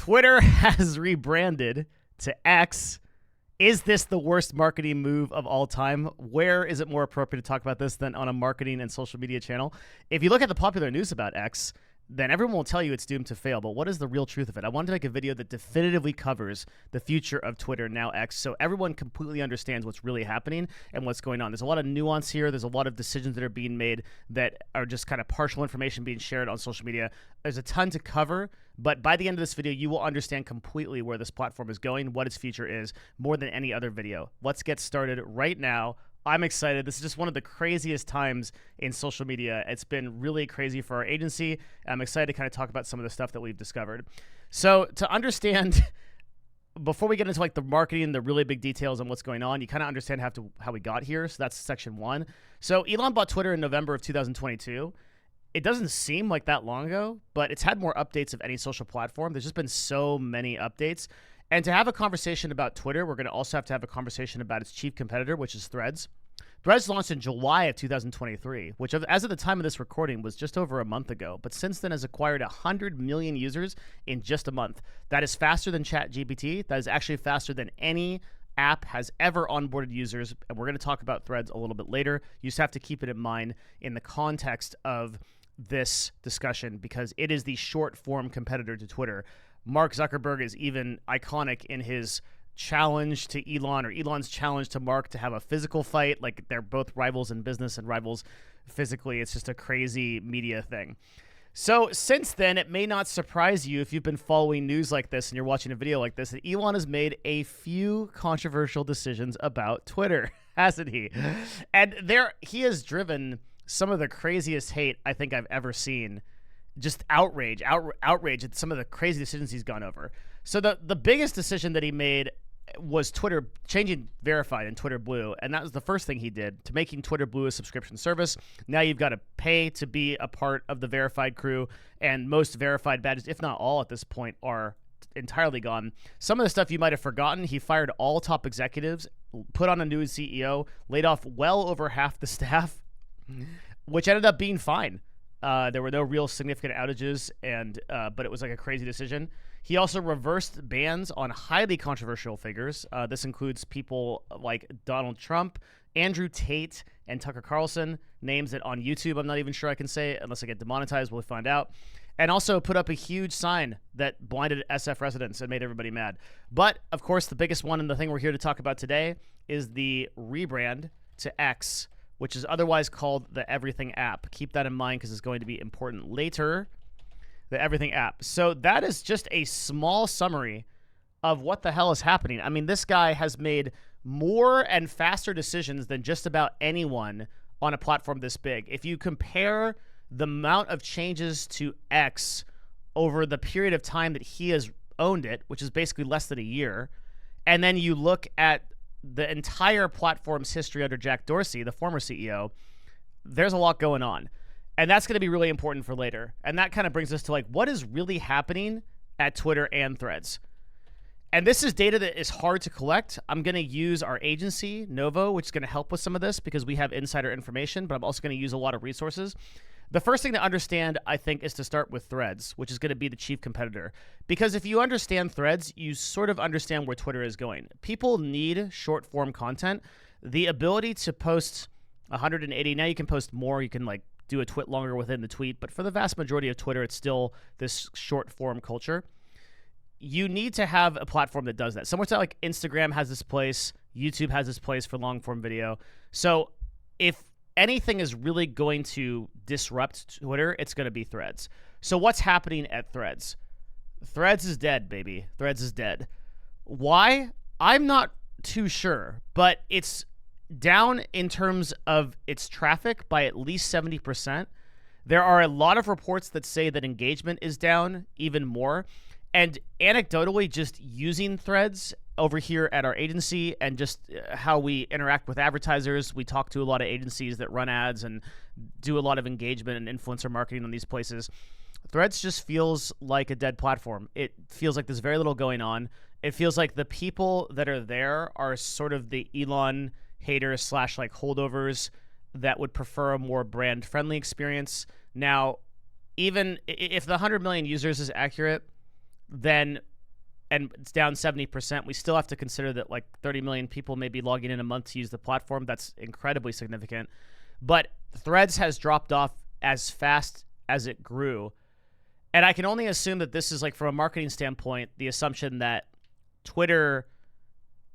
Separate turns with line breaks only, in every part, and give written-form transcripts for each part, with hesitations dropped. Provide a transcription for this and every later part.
Twitter has rebranded to X. Is this the worst marketing move of all time? Where is it more appropriate to talk about this than on a marketing and social media channel? If you look at the popular news about X, then everyone will tell you it's doomed to fail. But what is the real truth of it? I wanted to make a video that definitively covers the future of Twitter, now X, so everyone completely understands what's really happening and what's going on. There's a lot of nuance here. There's a lot of decisions that are being made that are just kind of partial information being shared on social media. There's a ton to cover, but by the end of this video, you will understand completely where this platform is going, what its future is, more than any other video. Let's get started right now. I'm excited. This is just one of the craziest times in social media. It's been really crazy for our agency. I'm excited to kind of talk about some of the stuff that we've discovered. So to understand, before we get into like the marketing, the really big details on what's going on, you kind of understand how we got here. So that's section one. So Elon bought Twitter in November of 2022. It doesn't seem like that long ago, but it's had more updates of any social platform. There's just been so many updates. And to have a conversation about Twitter, we're going to also have a conversation about its chief competitor, which is Threads. Threads launched in July of 2023, which as of the time of this recording was just over a month ago, but since then has acquired 100 million users in just a month. That is faster than ChatGPT. That is actually faster than any app has ever onboarded users, and we're going to talk about Threads a little bit later. You just have to keep it in mind in the context of this discussion because it is the short-form competitor to Twitter. Mark Zuckerberg is even iconic in his challenge to Elon, or Elon's challenge to Mark, to have a physical fight. Like, they're both rivals in business and rivals physically. It's just a crazy media thing. So since then, it may not surprise you if you've been following news like this and you're watching a video like this, that Elon has made a few controversial decisions about Twitter, hasn't he? And he has driven some of the craziest hate I think I've ever seen. Just outrage at some of the crazy decisions he's gone over. So the biggest decision that he made was Twitter changing verified in Twitter Blue, and that was the first thing he did, to making Twitter Blue a subscription service. Now you've got to pay to be a part of the verified crew, and most verified badges, if not all at this point, are entirely gone. Some of the stuff you might have forgotten: he fired all top executives, put on a new CEO, laid off well over half the staff, which ended up being fine. There were no real significant outages, but it was like a crazy decision. He also reversed bans on highly controversial figures. This includes people like Donald Trump, Andrew Tate, and Tucker Carlson, names that on YouTube I'm not even sure I can say unless I get demonetized. We'll find out. And also put up a huge sign that blinded SF residents and made everybody mad. But, of course, the biggest one and the thing we're here to talk about today is the rebrand to X, which is otherwise called the Everything app. Keep that in mind because it's going to be important later. The Everything app. So that is just a small summary of what the hell is happening. I mean, this guy has made more and faster decisions than just about anyone on a platform this big. If you compare the amount of changes to X over the period of time that he has owned it, which is basically less than a year, and then you look at the entire platform's history under Jack Dorsey, the former CEO, there's a lot going on. And that's going to be really important for later. And that kind of brings us to like, what is really happening at Twitter and Threads? And this is data that is hard to collect. I'm going to use our agency, Novo, which is going to help with some of this because we have insider information, but I'm also going to use a lot of resources. The first thing to understand, I think, is to start with Threads, which is going to be the chief competitor. Because if you understand Threads, you sort of understand where Twitter is going. People need short-form content. The ability to post 180, now you can post more. You can like do a tweet longer within the tweet. But for the vast majority of Twitter, it's still this short-form culture. You need to have a platform that does that. Somewhere like Instagram has this place. YouTube has this place for long-form video. So if anything is really going to disrupt Twitter, it's going to be Threads. So what's happening at Threads? Threads is dead, baby. Threads is dead. Why? I'm not too sure, but it's down in terms of its traffic by at least 70%. There are a lot of reports that say that engagement is down even more. And anecdotally, just using Threads over here at our agency and just how we interact with advertisers, we talk to a lot of agencies that run ads and do a lot of engagement and influencer marketing on these places. Threads just feels like a dead platform. It feels like there's very little going on. It feels like the people that are there are sort of the Elon haters / like holdovers that would prefer a more brand friendly experience. Now, even if the 100 million users is accurate, then and it's down 70%. We still have to consider that like 30 million people may be logging in a month to use the platform. That's incredibly significant. But Threads has dropped off as fast as it grew. And I can only assume that this is like from a marketing standpoint, the assumption that Twitter,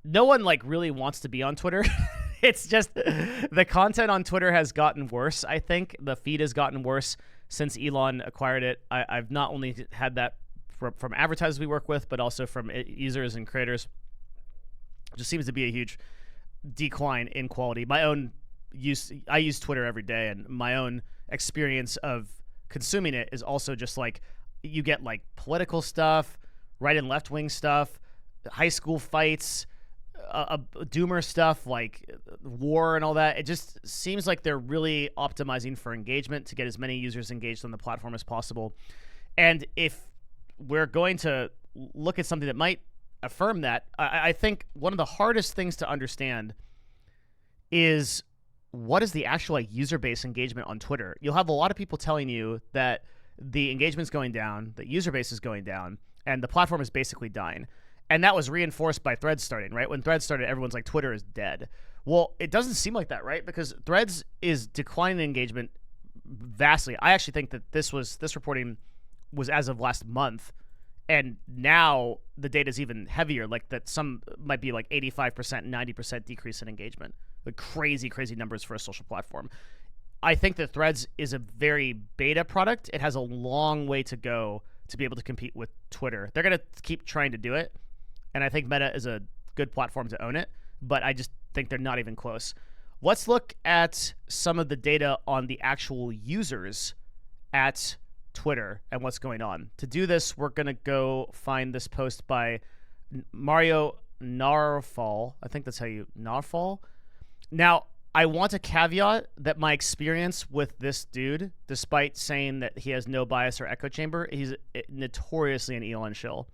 no one like really wants to be on Twitter. It's just the content on Twitter has gotten worse. I think the feed has gotten worse since Elon acquired it. I've not only had that from advertisers we work with, but also from users and creators. It just seems to be a huge decline in quality. I use Twitter every day, and my own experience of consuming it is also just like you get like political stuff, right and left wing stuff, high school fights, doomer stuff like war and all that. It just seems like they're really optimizing for engagement to get as many users engaged on the platform as possible. And if we're going to look at something that might affirm that, I think one of the hardest things to understand is what is the actual like user base engagement on Twitter. You'll have a lot of people telling you that the engagement's going down, the user base is going down, and the platform is basically dying. And that was reinforced by Threads starting, right? When Threads started, everyone's like, Twitter is dead. Well, it doesn't seem like that, right? Because Threads is declining engagement vastly. I actually think that this reporting was as of last month, and now the data is even heavier, like that some might be like 85%, 90% decrease in engagement. Like crazy numbers for a social platform. I think that Threads is a very beta product. It has a long way to go to be able to compete with Twitter. They're going to keep trying to do it, and I think Meta is a good platform to own it, but I just think they're not even close. Let's look at some of the data on the actual users at Twitter and what's going on. To do this, we're going to go find this post by Mario Narfall. I think that's how you Narfall. Now, I want to caveat that my experience with this dude, despite saying that he has no bias or echo chamber, he's notoriously an Elon shill.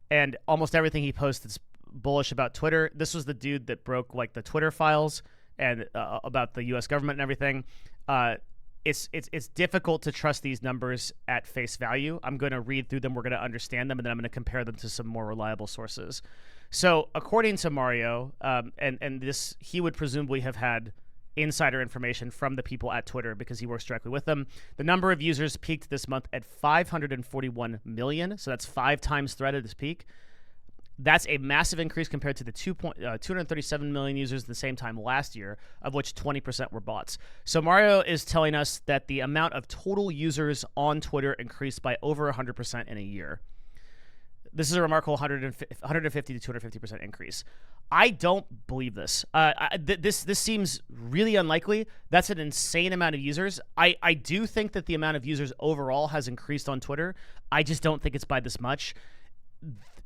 And almost everything he posts is bullish about Twitter. This was the dude that broke like the Twitter files and about the U.S. government and everything. It's difficult to trust these numbers at face value. I'm going to read through them. We're going to understand them, and then I'm going to compare them to some more reliable sources. So according to Mario, and this, he would presumably have had insider information from the people at Twitter because he works directly with them. The number of users peaked this month at 541 million. So that's 5 times Thread at its peak. That's a massive increase compared to the 237 million users at the same time last year, of which 20% were bots. So Mario is telling us that the amount of total users on Twitter increased by over 100% in a year. This is a remarkable 150 to 250% increase. I don't believe this. This seems really unlikely. That's an insane amount of users. I do think that the amount of users overall has increased on Twitter. I just don't think it's by this much.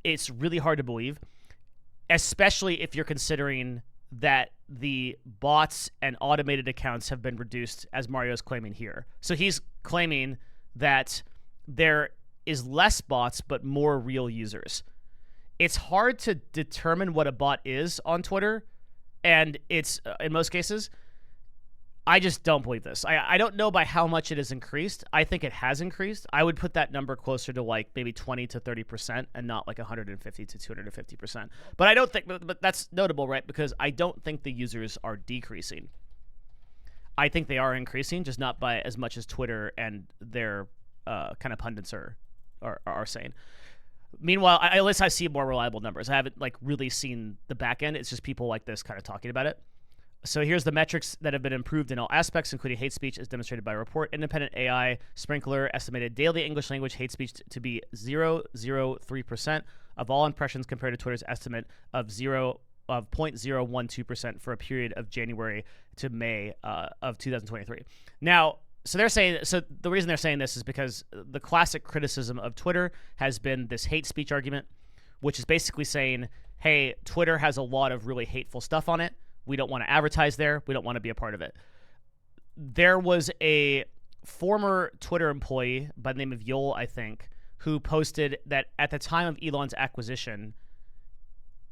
It's really hard to believe, especially if you're considering that the bots and automated accounts have been reduced, as Mario's claiming here. So he's claiming that there is less bots but more real users. It's hard to determine what a bot is on Twitter, and it's in most cases, I just don't believe this. I don't know by how much it has increased. I think it has increased. I would put that number closer to like maybe 20 to 30% and not like 150 to 250%. But I don't think, but that's notable, right? Because I don't think the users are decreasing. I think they are increasing, just not by as much as Twitter and their kind of pundits are saying. Meanwhile, at least I see more reliable numbers. I haven't like really seen the back end. It's just people like this kind of talking about it. So here's the metrics that have been improved in all aspects, including hate speech, as demonstrated by a report. Independent AI Sprinkler estimated daily English language hate speech to be 0.003% of all impressions, compared to Twitter's estimate of 0.012% for a period of January to May of 2023. Now, so they're saying, so the reason they're saying this is because the classic criticism of Twitter has been this hate speech argument, which is basically saying, hey, Twitter has a lot of really hateful stuff on it. We don't want to advertise there. We don't want to be a part of it. There was a former Twitter employee by the name of Yol, I think, who posted that at the time of Elon's acquisition,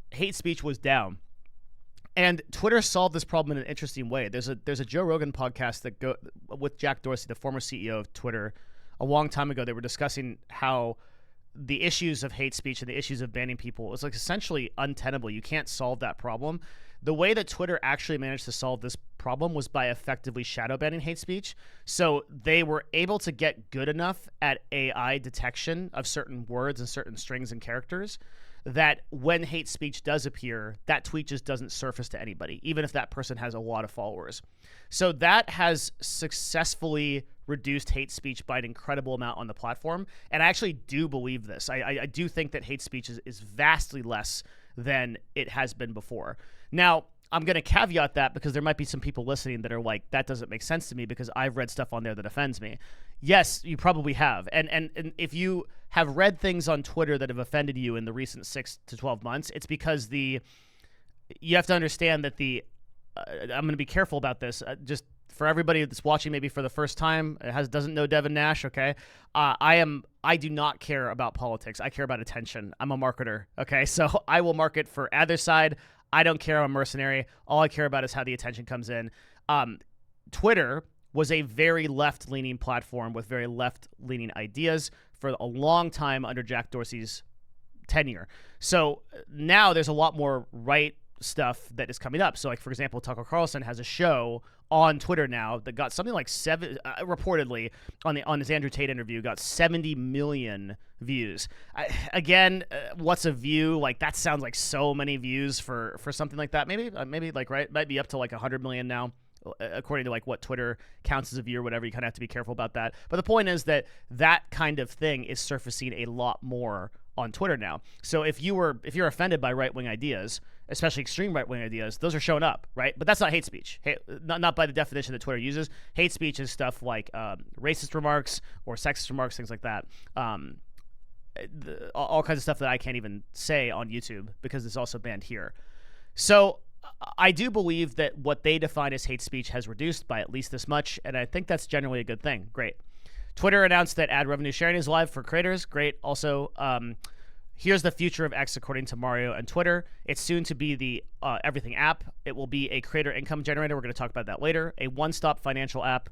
hate speech was down. And Twitter solved this problem in an interesting way. There's a Joe Rogan podcast with Jack Dorsey, the former CEO of Twitter. A long time ago, they were discussing how the issues of hate speech and the issues of banning people is like essentially untenable. You can't solve that problem. The way that Twitter actually managed to solve this problem was by effectively shadow banning hate speech. So they were able to get good enough at AI detection of certain words and certain strings and characters that when hate speech does appear, that tweet just doesn't surface to anybody, even if that person has a lot of followers. So that has successfully reduced hate speech by an incredible amount on the platform. And I actually do believe this. I do think that hate speech is vastly less than it has been before. Now, I'm going to caveat that because there might be some people listening that are like, that doesn't make sense to me because I've read stuff on there that offends me. Yes, you probably have. And if you have read things on Twitter that have offended you in the recent 6 to 12 months, it's because you have to understand that I'm going to be careful about this. Just for everybody that's watching maybe for the first time, doesn't know Devin Nash, okay? I do not care about politics. I care about attention. I'm a marketer, okay? So I will market for either side. I don't care. I'm a mercenary. All I care about is how the attention comes in. Twitter was a very left-leaning platform with very left-leaning ideas for a long time under Jack Dorsey's tenure. So now there's a lot more right stuff that is coming up. So like, for example, Tucker Carlson has a show on Twitter now that got something like reportedly on his Andrew Tate interview, got 70 million views. Again, what's a view? Like that sounds like so many views for something like that. Maybe like, right, might be up to like 100 million now, according to like what Twitter counts as a view or whatever. You kind of have to be careful about that. But the point is that kind of thing is surfacing a lot more on Twitter now. So if you're offended by right-wing ideas, especially extreme right-wing ideas, those are showing up, right? But that's not hate speech. Not by the definition that Twitter uses. Hate speech is stuff like racist remarks or sexist remarks, things like that. All kinds of stuff that I can't even say on YouTube because it's also banned here. So I do believe that what they define as hate speech has reduced by at least this much, and I think that's generally a good thing. Great. Twitter announced that ad revenue sharing is live for creators. Great. Also, here's the future of X according to Mario and Twitter. It's soon to be the Everything app. It will be a creator income generator. We're going to talk about that later. A one-stop financial app.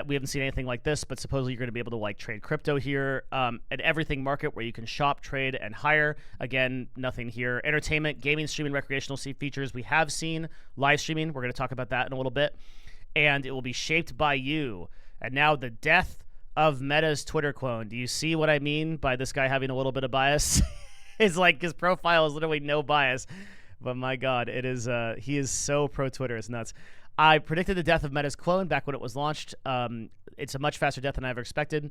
We haven't seen anything like this, but supposedly you're going to be able to like trade crypto here. An everything market where you can shop, trade, and hire. Again, nothing here. Entertainment, gaming, streaming, recreational features. We have seen live streaming. We're going to talk about that in a little bit. And it will be shaped by you. And now the death of Meta's Twitter clone. Do you see what I mean by this guy having a little bit of bias? It's like his profile is literally no bias. But my God, it is. He is so pro Twitter. It's nuts. I predicted the death of Meta's clone back when it was launched. It's a much faster death than I ever expected.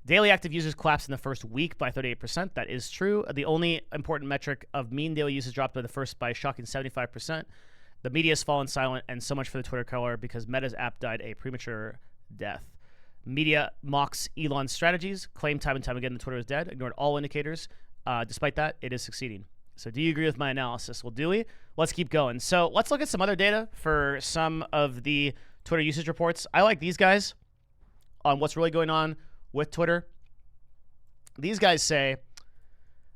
Daily active users collapsed in the first week by 38%. That is true. The only important metric of mean daily usage dropped by a shocking 75%. The media has fallen silent, and so much for the Twitter color because Meta's app died a premature death. Media mocks Elon's strategies, claimed time and time again that Twitter is dead, ignored all indicators. Despite that, it is succeeding. So do you agree with my analysis? Well, do we? Let's keep going. So let's look at some other data for some of the Twitter usage reports. I like these guys on what's really going on with Twitter. These guys say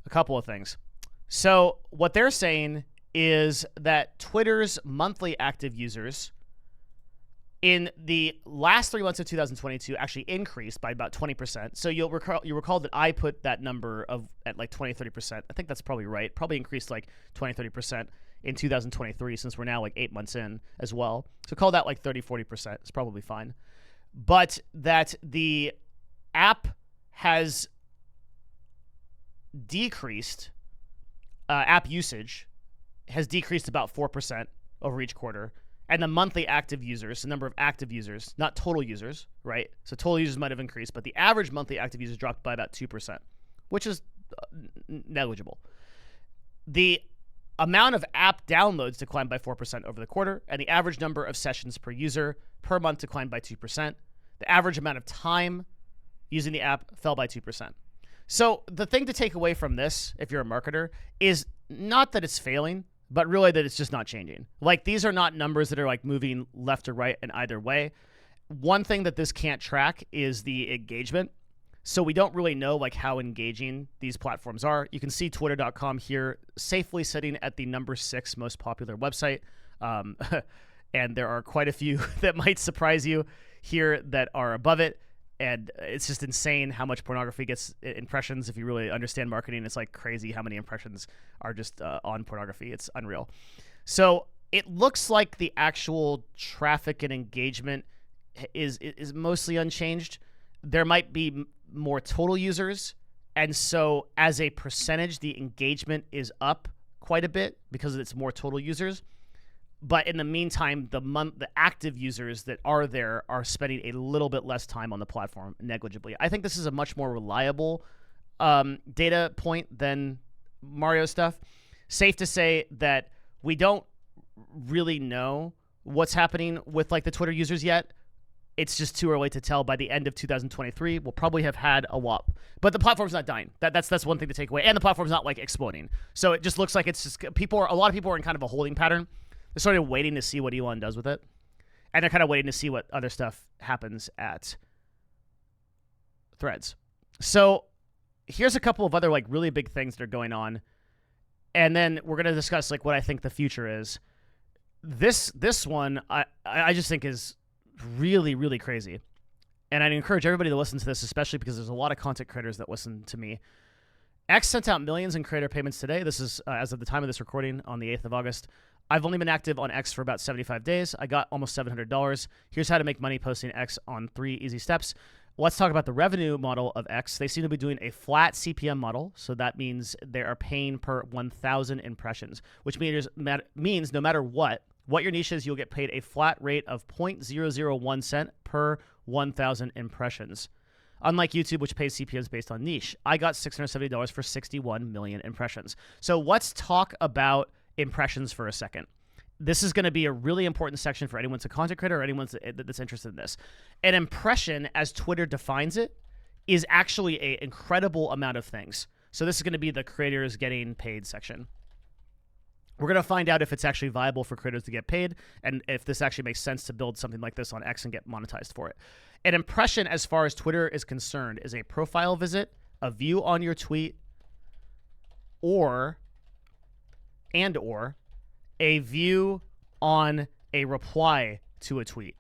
a couple of things. So what they're saying is that Twitter's monthly active users in the last 3 months of 2022 actually increased by about 20%. So you recall that I put that number at like 20-30%. I think that's probably right. Probably increased like 20-30% in 2023 since we're now like 8 months in as well. So call that like 30-40%. It's probably fine. But that the app has decreased, app usage has decreased about 4% over each quarter. And the monthly active users, the number of active users, not total users, right? So total users might have increased, but the average monthly active users dropped by about 2%, which is negligible. The amount of app downloads declined by 4% over the quarter, and the average number of sessions per user per month declined by 2%. The average amount of time using the app fell by 2%. So the thing to take away from this, if you're a marketer, is not that it's failing, but really that it's just not changing. Like, these are not numbers that are like moving left or right in either way. One thing that this can't track is the engagement. So we don't really know like how engaging these platforms are. You can see twitter.com here safely sitting at the number 6 most popular website. And there are quite a few that might surprise you here that are above it. and it's just insane how much pornography gets impressions. If you really understand marketing, it's like crazy how many impressions are just on pornography. It's unreal. So it looks like the actual traffic and engagement is mostly unchanged. There might be more total users, and so as a percentage, the engagement is up quite a bit because it's more total users. But in the meantime, the active users that are there are spending a little bit less time on the platform, negligibly. I think this is a much more reliable data point than Mario stuff. Safe to say that we don't really know what's happening with like the Twitter users yet. It's just too early to tell. By the end of 2023, we'll probably have had a lot. But the platform's not dying. That's one thing to take away. And the platform's not like exploding. So it just looks like it's just a lot of people are in kind of a holding pattern. They're sort of waiting to see what Elon does with it. And they're kind of waiting to see what other stuff happens at Threads. So here's a couple of other like really big things that are going on. And then we're going to discuss like what I think the future is. This one I just think is really, really crazy. And I'd encourage everybody to listen to this, especially because there's a lot of content creators that listen to me. X sent out millions in creator payments today. This is as of the time of this recording on the 8th of August. I've only been active on X for about 75 days. I got almost $700. Here's how to make money posting X on 3 easy steps. Let's talk about the revenue model of X. They seem to be doing a flat CPM model, so that means they are paying per 1,000 impressions, which means no matter what your niche is, you'll get paid a flat rate of 0.001 cent per 1,000 impressions. Unlike YouTube, which pays CPMs based on niche. I got $670 for 61 million impressions. So let's talk about impressions for a second. This is going to be a really important section for anyone that's a content creator or anyone that's interested in this. An impression, as Twitter defines it, is actually an incredible amount of things. So this is going to be the creators getting paid section. We're going to find out if it's actually viable for creators to get paid and if this actually makes sense to build something like this on X and get monetized for it. An impression, as far as Twitter is concerned, is a profile visit, a view on your tweet, or a view on a reply to a tweet.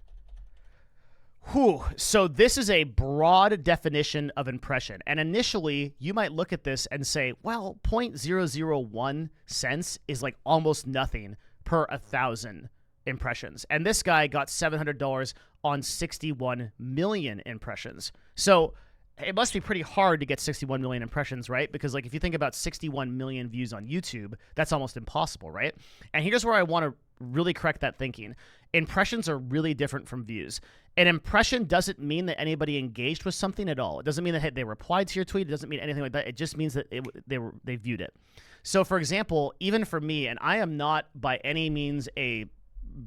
So this is a broad definition of impression. And initially, you might look at this and say, well, 0.001 cents is like almost nothing per 1,000 impressions. And this guy got $700 on 61 million impressions. So it must be pretty hard to get 61 million impressions, right? Because like if you think about 61 million views on YouTube, that's almost impossible, right? And here's where I want to really correct that thinking. Impressions are really different from views. An impression doesn't mean that anybody engaged with something at all. It doesn't mean that they replied to your tweet. It doesn't mean anything like that. It just means that they viewed it. So for example, even for me, and I am not by any means a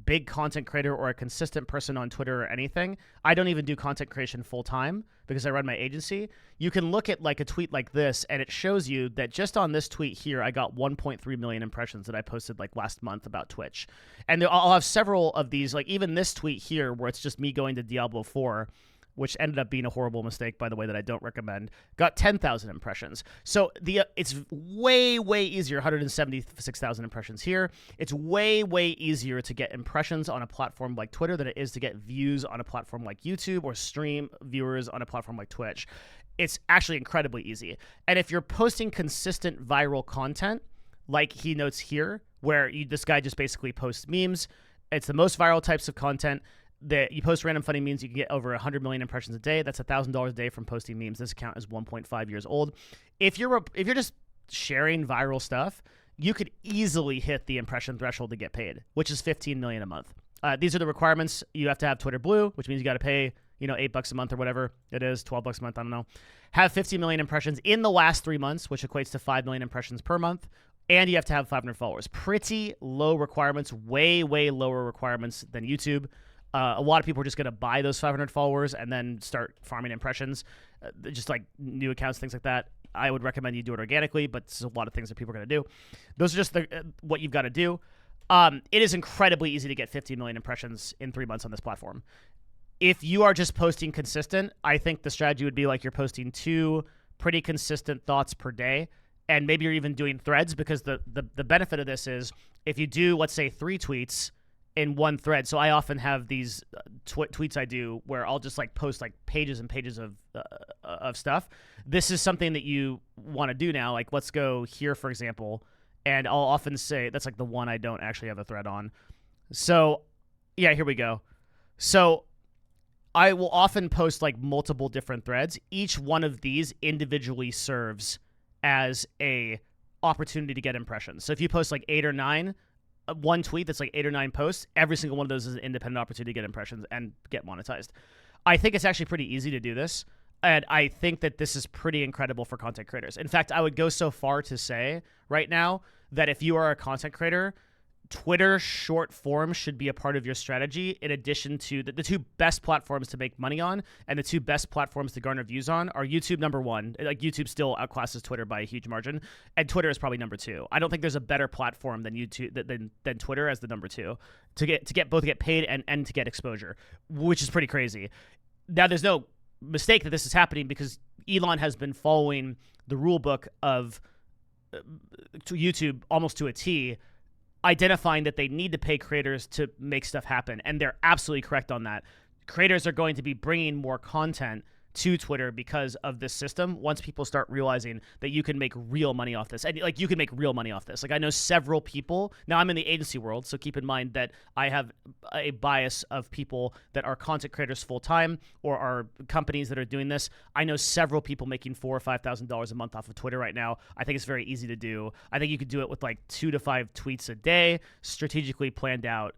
big content creator or a consistent person on Twitter or anything. I don't even do content creation full time because I run my agency. You can look at like a tweet like this and it shows you that just on this tweet here, I got 1.3 million impressions that I posted like last month about Twitch. And I'll have several of these, like even this tweet here where it's just me going to Diablo 4, which ended up being a horrible mistake, by the way, that I don't recommend, got 10,000 impressions. So it's way, way easier, 176,000 impressions here. It's way, way easier to get impressions on a platform like Twitter than it is to get views on a platform like YouTube or stream viewers on a platform like Twitch. It's actually incredibly easy. And if you're posting consistent viral content, like he notes here, where this guy just basically posts memes, it's the most viral types of content, that you post random funny memes, you can get over 100 million impressions a day. That's $1,000 a day from posting memes. This account is 1.5 years old. If you're just sharing viral stuff, you could easily hit the impression threshold to get paid, which is 15 million a month. These are the requirements. You have to have Twitter Blue, which means you got to pay, $8 a month or whatever it is, $12 a month, I don't know. Have 50 million impressions in the last 3 months, which equates to 5 million impressions per month. And you have to have 500 followers. Pretty low requirements, way, way lower requirements than YouTube. A lot of people are just going to buy those 500 followers and then start farming impressions, just like new accounts, things like that. I would recommend you do it organically, but there's a lot of things that people are going to do. Those are just what you've got to do. It is incredibly easy to get 50 million impressions in 3 months on this platform. If you are just posting consistent, I think the strategy would be like you're posting 2 pretty consistent thoughts per day, and maybe you're even doing threads, because the benefit of this is if you do, let's say, 3 tweets in one thread. So I often have these tweets I do where I'll just like post like pages and pages of stuff. This is something that you want to do now. Like let's go here, for example, and I'll often say that's like the one I don't actually have a thread on. So yeah, here we go. So I will often post like multiple different threads. Each one of these individually serves as a opportunity to get impressions. So if you post like 8 or 9, one tweet that's like 8 or 9 posts, every single one of those is an independent opportunity to get impressions and get monetized. I think it's actually pretty easy to do this. And I think that this is pretty incredible for content creators. In fact, I would go so far to say right now that if you are a content creator, Twitter short form should be a part of your strategy in addition to the two best platforms to make money on, and the two best platforms to garner views on are YouTube number 1. Like YouTube still outclasses Twitter by a huge margin, and Twitter is probably number 2. I don't think there's a better platform than YouTube than Twitter as the number 2 to get paid and to get exposure, which is pretty crazy. Now there's no mistake that this is happening because Elon has been following the rule book of YouTube almost to a T, identifying that they need to pay creators to make stuff happen. And they're absolutely correct on that. Creators are going to be bringing more content to Twitter because of this system once people start realizing that you can make real money off this. And like you can make real money off this. Like I know several people, now I'm in the agency world, so keep in mind that I have a bias of people that are content creators full time or are companies that are doing this. I know several people making $4,000 or $5,000 a month off of Twitter right now. I think it's very easy to do. I think you could do it with like 2 to 5 tweets a day, strategically planned out,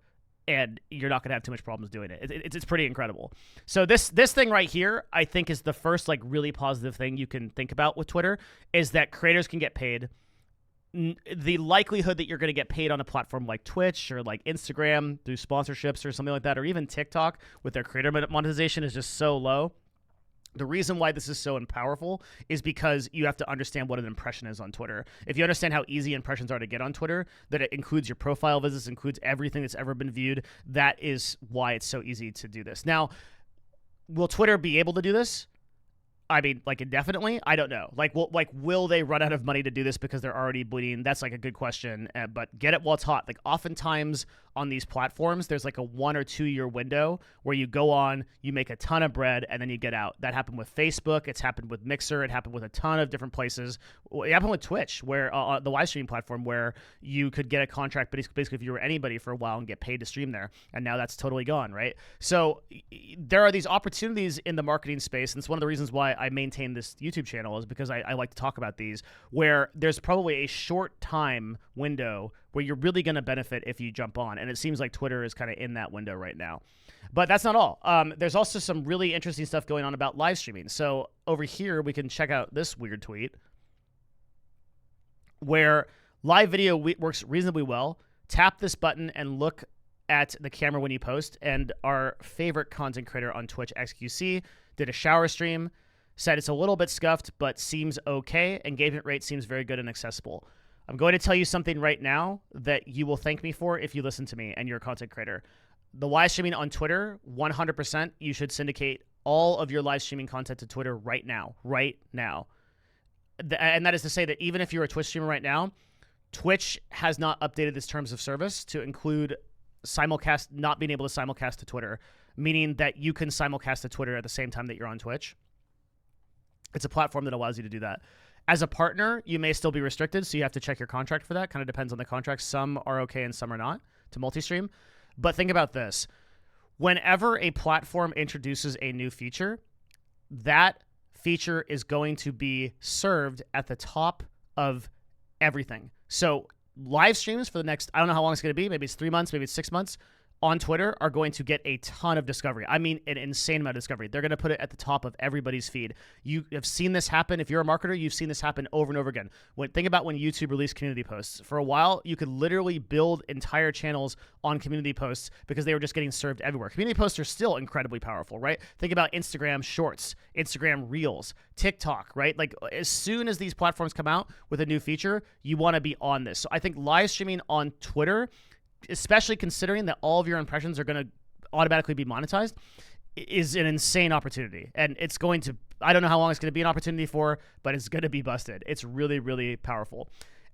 and you're not going to have too much problems doing it. It's pretty incredible. So this thing right here, I think, is the first like really positive thing you can think about with Twitter is that creators can get paid. The likelihood that you're going to get paid on a platform like Twitch or like Instagram through sponsorships or something like that, or even TikTok with their creator monetization is just so low. The reason why this is so powerful is because you have to understand what an impression is on Twitter. If you understand how easy impressions are to get on Twitter, that it includes your profile visits, includes everything that's ever been viewed, that is why it's so easy to do this. Now, will Twitter be able to do this? I mean, like indefinitely? I don't know. Will they run out of money to do this because they're already bleeding? That's like a good question. But get it while it's hot. Like oftentimes on these platforms, there's like a 1 or 2 year window where you go on, you make a ton of bread, and then you get out. That happened with Facebook. It's happened with Mixer. It happened with a ton of different places. It happened with Twitch, where the live streaming platform, where you could get a contract, but basically if you were anybody for a while and get paid to stream there. And now that's totally gone, right? So there are these opportunities in the marketing space, and it's one of the reasons why I maintain this YouTube channel is because I like to talk about these, where there's probably a short time window where you're really going to benefit if you jump on. And it seems like Twitter is kind of in that window right now. But that's not all. There's also some really interesting stuff going on about live streaming. So over here, we can check out this weird tweet where live video works reasonably well. Tap this button and look at the camera when you post. And our favorite content creator on Twitch, XQC, did a shower stream, said it's a little bit scuffed, but seems okay. Engagement rate seems very good and accessible. I'm going to tell you something right now that you will thank me for if you listen to me and you're a content creator. The live streaming on Twitter, 100%, you should syndicate all of your live streaming content to Twitter right now. And that is to say that even if you're a Twitch streamer right now, Twitch has not updated its terms of service to include simulcast, not being able to simulcast to Twitter, meaning that you can simulcast to Twitter at the same time that you're on Twitch. It's a platform that allows you to do that. As a partner, you may still be restricted, so you have to check your contract for that. Kind of depends on the contract. Some are okay and some are not to multi-stream. But think about this. Whenever a platform introduces a new feature, that feature is going to be served at the top of everything. So live streams for the next, I don't know how long it's going to be. Maybe it's 3 months, maybe it's 6 months. On Twitter are going to get a ton of discovery. I mean, an insane amount of discovery. They're going to put it at the top of everybody's feed. You have seen this happen. If you're a marketer, you've seen this happen over and over again. Think about when YouTube released community posts. For a while, you could literally build entire channels on community posts because they were just getting served everywhere. Community posts are still incredibly powerful, right? Think about Instagram Shorts, Instagram Reels, TikTok, right? Like as soon as these platforms come out with a new feature, you want to be on this. So I think live streaming on Twitter, especially considering that all of your impressions are going to automatically be monetized, is an insane opportunity. And it's going to, I don't know how long it's going to be an opportunity for, but it's going to be busted. It's really, really powerful.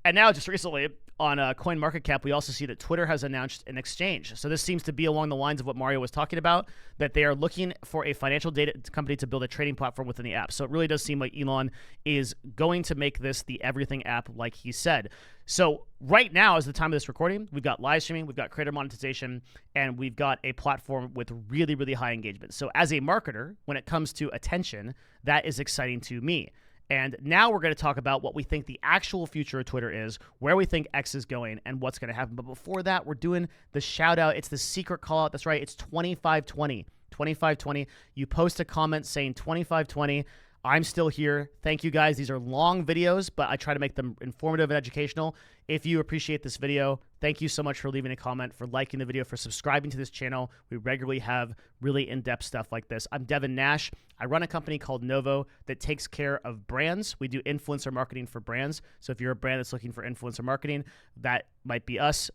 And now just recently on CoinMarketCap, we also see that Twitter has announced an exchange. So this seems to be along the lines of what Mario was talking about, that they are looking for a financial data company to build a trading platform within the app. So it really does seem like Elon is going to make this the everything app like he said. So right now is the time of this recording. We've got live streaming, we've got creator monetization, and we've got a platform with really, really high engagement. So as a marketer, when it comes to attention, that is exciting to me. And now we're going to talk about what we think the actual future of Twitter is, where we think X is going, and what's going to happen. But before that, we're doing the shout out. It's the secret call out. That's right. It's 2520. 2520. You post a comment saying 2520. I'm still here. Thank you guys. These are long videos, but I try to make them informative and educational. If you appreciate this video, thank you so much for leaving a comment, for liking the video, for subscribing to this channel. We regularly have really in-depth stuff like this. I'm Devin Nash. I run a company called Novo that takes care of brands. We do influencer marketing for brands. So if you're a brand that's looking for influencer marketing, that might be us.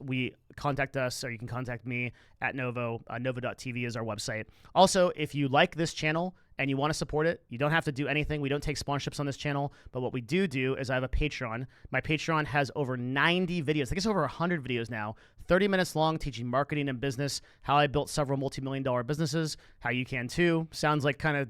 Contact us, or you can contact me at Novo. Novo.tv is our website. Also, if you like this channel and you want to support it, you don't have to do anything. We don't take sponsorships on this channel, but what we do is I have a Patreon. My Patreon has over 90 videos. I think it's over 100 videos now, 30 minutes long, teaching marketing and business, how I built several multi-million-dollar businesses, how you can too. Sounds like kind of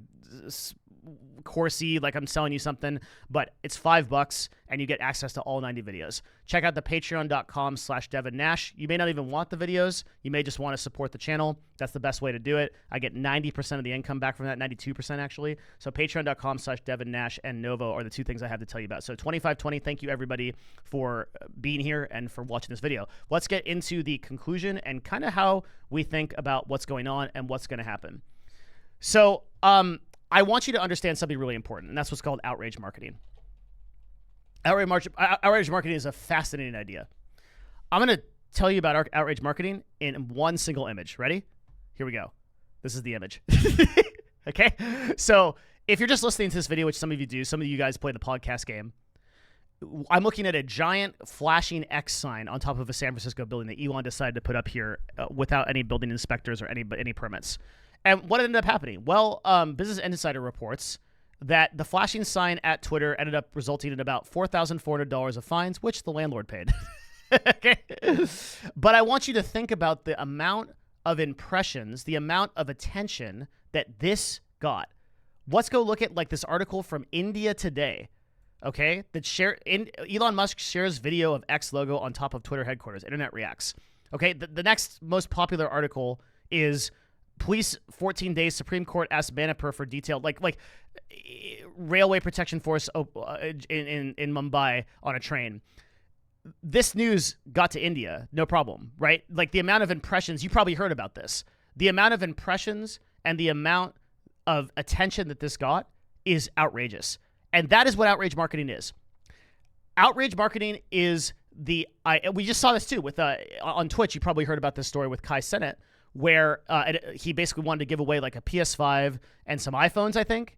coursey, like I'm selling you something, but it's $5 and you get access to all 90 videos. Check out the patreon.com/Devin Nash. You may not even want the videos. You may just want to support the channel. That's the best way to do it. I get 90% of the income back from that, 92% actually. So patreon.com/Devin Nash and Novo are the two things I have to tell you about. So 2520, thank you everybody for being here and for watching this video. Let's get into the conclusion and kind of how we think about what's going on and what's going to happen. So, I want you to understand something really important, and that's what's called outrage marketing. Outrage marketing is a fascinating idea. I'm going to tell you about outrage marketing in one single image. Ready? Here we go. This is the image. Okay? So if you're just listening to this video, which some of you do, some of you guys play the podcast game, I'm looking at a giant flashing X sign on top of a San Francisco building that Elon decided to put up here without any building inspectors or any permits. And what ended up happening? Well, Business Insider reports that the flashing sign at Twitter ended up resulting in about $4,400 of fines, which the landlord paid. Okay? But I want you to think about the amount of impressions, the amount of attention that this got. Let's go look at like this article from India Today. Okay? Elon Musk shares video of X logo on top of Twitter headquarters. Internet reacts. Okay? The next most popular article is Police 14 days. Supreme Court asks Manipur for detailed, like railway protection force in Mumbai on a train. This news got to India, no problem, right? Like the amount of impressions, you probably heard about this. The amount of impressions and the amount of attention that this got is outrageous. And that is what outrage marketing is. Outrage marketing is we just saw this too with on Twitch. You probably heard about this story with Kai Cenat, where he basically wanted to give away like a PS5 and some iPhones, I think.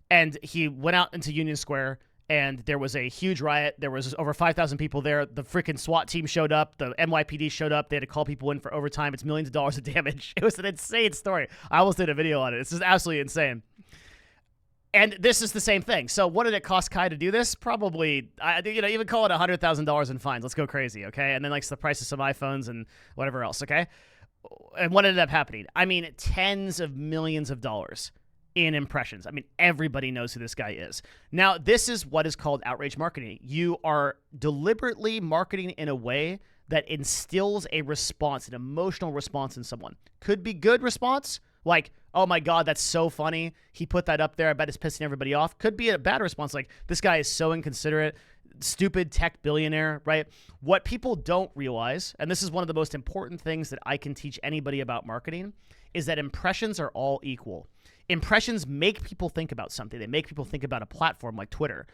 And he went out into Union Square, and there was a huge riot. There was over 5,000 people there. The freaking SWAT team showed up. The NYPD showed up. They had to call people in for overtime. It's millions of dollars of damage. It was an insane story. I almost did a video on it. It's just absolutely insane. And this is the same thing. So what did it cost Kai to do this? Probably, even call it $100,000 in fines. Let's go crazy, okay? And then like the price of some iPhones and whatever else, okay? And what ended up happening? I mean, tens of millions of dollars in impressions. I mean, everybody knows who this guy is. Now, this is what is called outrage marketing. You are deliberately marketing in a way that instills a response, an emotional response in someone. Could be good response, like, oh my God, that's so funny. He put that up there. I bet it's pissing everybody off. Could be a bad response, like, this guy is so inconsiderate. Stupid tech billionaire, right? What people don't realize, and this is one of the most important things that I can teach anybody about marketing, is that impressions are all equal. Impressions make people think about something. They make people think about a platform like Twitter.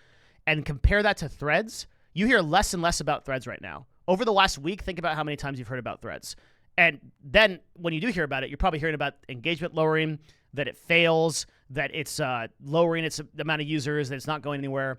And compare that to Threads. You hear less and less about Threads right now. Over the last week, think about how many times you've heard about Threads. And then when you do hear about it, you're probably hearing about engagement lowering, that it fails, that it's lowering its the amount of users, that it's not going anywhere.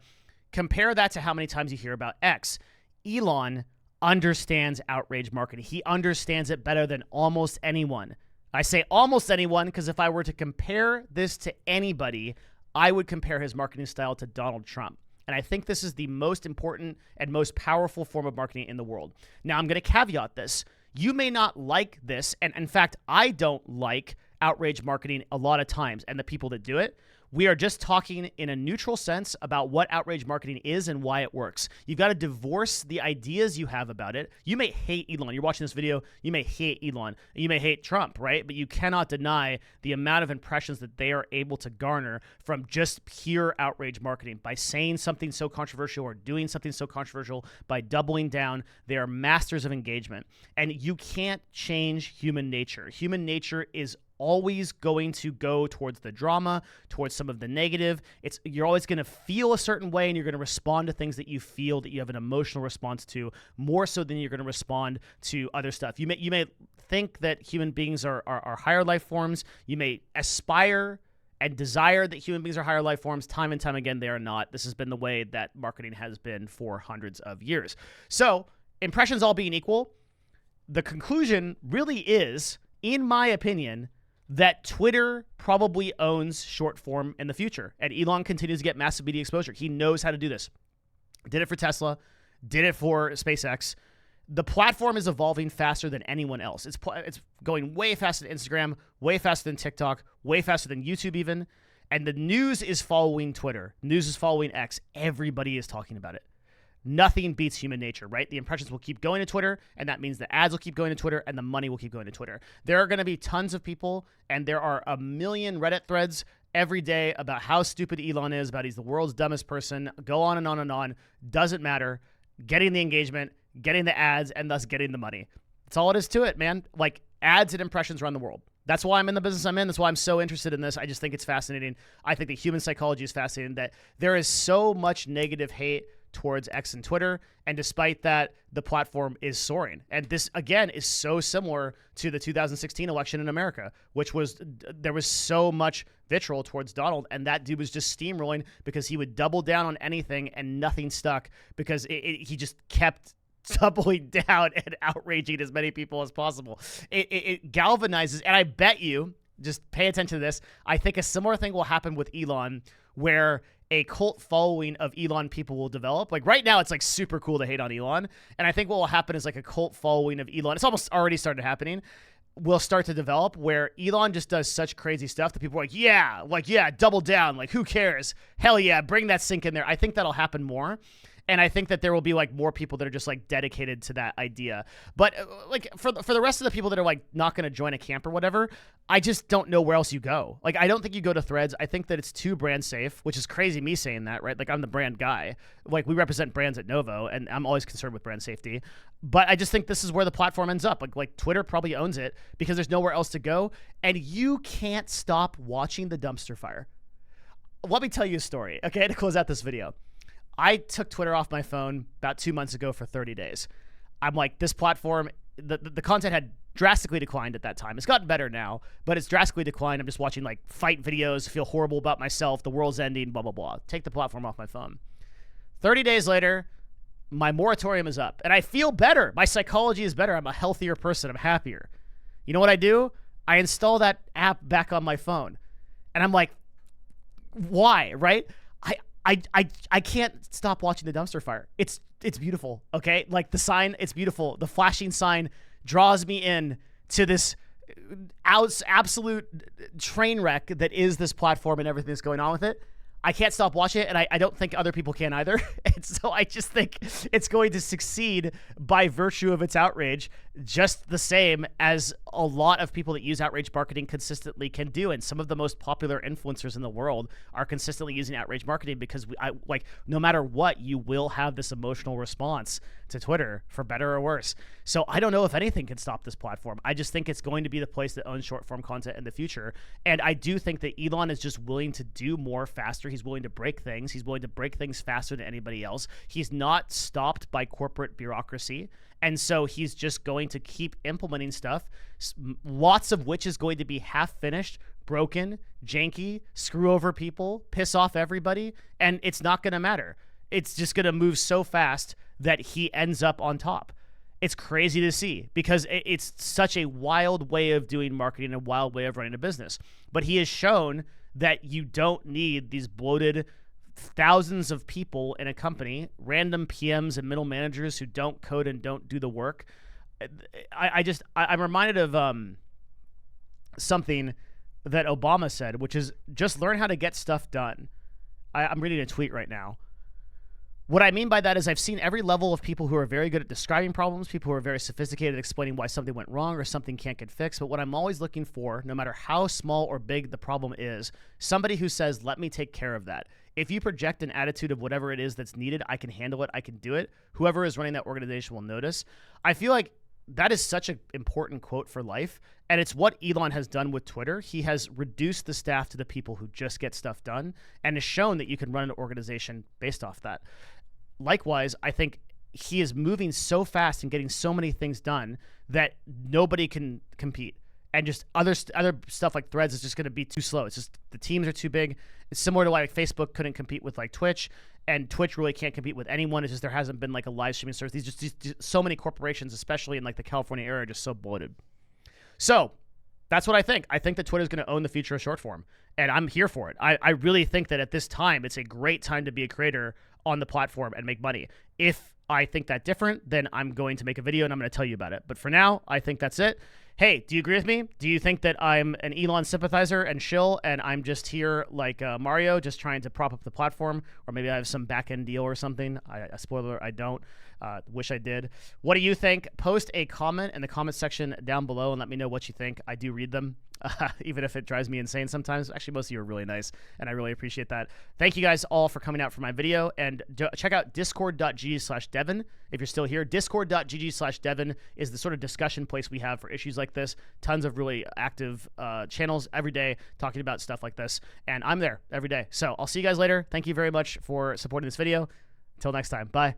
Compare that to how many times you hear about X. Elon understands outrage marketing. He understands it better than almost anyone. I say almost anyone because if I were to compare this to anybody, I would compare his marketing style to Donald Trump. And I think this is the most important and most powerful form of marketing in the world. Now, I'm going to caveat this. You may not like this, and in fact, I don't like outrage marketing a lot of times and the people that do it. We are just talking in a neutral sense about what outrage marketing is and why it works. You've got to divorce the ideas you have about it. You may hate Elon. You're watching this video. You may hate Elon. You may hate Trump, right? But you cannot deny the amount of impressions that they are able to garner from just pure outrage marketing by saying something so controversial or doing something so controversial, by doubling down. They are masters of engagement. And you can't change human nature. Human nature is always going to go towards the drama, towards some of the negative. You're always going to feel a certain way, and you're going to respond to things that you feel that you have an emotional response to, more so than you're going to respond to other stuff. You may think that human beings are higher life forms. You may aspire and desire that human beings are higher life forms. Time and time again, they are not. This has been the way that marketing has been for hundreds of years. So, impressions all being equal, the conclusion really is, in my opinion, that Twitter probably owns short form in the future. And Elon continues to get massive media exposure. He knows how to do this. Did it for Tesla, did it for SpaceX. The platform is evolving faster than anyone else. It's going way faster than Instagram, way faster than TikTok, way faster than YouTube even. And the news is following Twitter. News is following X. Everybody is talking about it. Nothing beats human nature, right? The impressions will keep going to Twitter, and that means the ads will keep going to Twitter, and the money will keep going to Twitter. There are going to be tons of people, and there are a million Reddit threads every day about how stupid Elon is, about he's the world's dumbest person. Go on and on and on. Doesn't matter. Getting the engagement, getting the ads, and thus getting the money. That's all it is to it, man. Like, ads and impressions run the world. That's why I'm in the business I'm in. That's why I'm so interested in this. I just think it's fascinating. I think that human psychology is fascinating, that there is so much negative hate towards X and Twitter, and despite that, the platform is soaring. And this, again, is so similar to the 2016 election in America, which was, there was so much vitriol towards Donald, and that dude was just steamrolling because he would double down on anything and nothing stuck, because he just kept doubling down and outraging as many people as possible. It galvanizes, and I bet you, just pay attention to this, I think a similar thing will happen with Elon, where a cult following of Elon people will develop. Like right now, it's like super cool to hate on Elon. And I think what will happen is like a cult following of Elon. It's almost already started happening. Will start to develop where Elon just does such crazy stuff that people are like, yeah, double down. Like, who cares? Hell yeah, bring that sink in there. I think that'll happen more. And I think that there will be like more people that are just like dedicated to that idea. But like for the rest of the people that are like not going to join a camp or whatever, I just don't know where else you go. Like, I don't think you go to Threads. I think that it's too brand safe, which is crazy me saying that, right? Like, I'm the brand guy. Like, we represent brands at Novo, and I'm always concerned with brand safety. But I just think this is where the platform ends up. Like Twitter probably owns it because there's nowhere else to go, and you can't stop watching the dumpster fire. Let me tell you a story, okay, to close out this video. I took Twitter off my phone about 2 months ago for 30 days. I'm like, this platform, the content had drastically declined at that time. It's gotten better now, but it's drastically declined. I'm just watching like fight videos, feel horrible about myself, the world's ending, blah, blah, blah. Take the platform off my phone. 30 days later, my moratorium is up, and I feel better. My psychology is better. I'm a healthier person. I'm happier. You know what I do? I install that app back on my phone, and I'm like, why, right? I can't stop watching the dumpster fire. It's beautiful, okay? Like, the sign, it's beautiful. The flashing sign draws me in to this absolute train wreck that is this platform and everything that's going on with it. I can't stop watching it, and I don't think other people can either. And so I just think it's going to succeed by virtue of its outrage, just the same as a lot of people that use outrage marketing consistently can do. And some of the most popular influencers in the world are consistently using outrage marketing because like no matter what, you will have this emotional response to Twitter, for better or worse. So I don't know if anything can stop this platform. I just think it's going to be the place that owns short form content in the future. And I do think that Elon is just willing to do more faster. He's willing to break things. He's willing to break things faster than anybody else. He's not stopped by corporate bureaucracy. And so he's just going to keep implementing stuff, lots of which is going to be half finished, broken, janky, screw over people, piss off everybody, and it's not going to matter. It's just going to move so fast that he ends up on top. It's crazy to see because it's such a wild way of doing marketing, a wild way of running a business. But he has shown that you don't need these bloated thousands of people in a company, random PMs and middle managers who don't code and don't do the work. I'm reminded of something that Obama said, which is just learn how to get stuff done. I'm reading a tweet right now. What I mean by that is I've seen every level of people who are very good at describing problems, people who are very sophisticated at explaining why something went wrong or something can't get fixed. But what I'm always looking for, no matter how small or big the problem is, somebody who says, let me take care of that. If you project an attitude of whatever it is that's needed, I can handle it, I can do it, whoever is running that organization will notice. I feel like that is such an important quote for life. And it's what Elon has done with Twitter. He has reduced the staff to the people who just get stuff done and has shown that you can run an organization based off that. Likewise, I think he is moving so fast and getting so many things done that nobody can compete. And just other stuff like Threads is just going to be too slow. It's just the teams are too big. It's similar to why like Facebook couldn't compete with like Twitch, and Twitch really can't compete with anyone. It's just there hasn't been like a live streaming service. These so many corporations, especially in like the California area, are just so bloated. So that's what I think. I think that Twitter is going to own the future of short form, and I'm here for it. I really think that at this time, it's a great time to be a creator on the platform and make money. If I think that different, then I'm going to make a video and I'm going to tell you about it. But for now, I think that's it. Hey, do you agree with me? Do you think that I'm an Elon sympathizer and shill, and I'm just here like Mario, just trying to prop up the platform? Or maybe I have some back-end deal or something. Spoiler, I don't. Wish I did. What do you think? Post a comment in the comment section down below and let me know what you think. I do read them, even if it drives me insane sometimes. Actually, most of you are really nice, and I really appreciate that. Thank you guys all for coming out for my video, and check out discord.gg/Devin if you're still here. Discord.gg/Devin is the sort of discussion place we have for issues like this. Tons of really active channels every day talking about stuff like this, and I'm there every day. So I'll see you guys later. Thank you very much for supporting this video. Until next time, bye.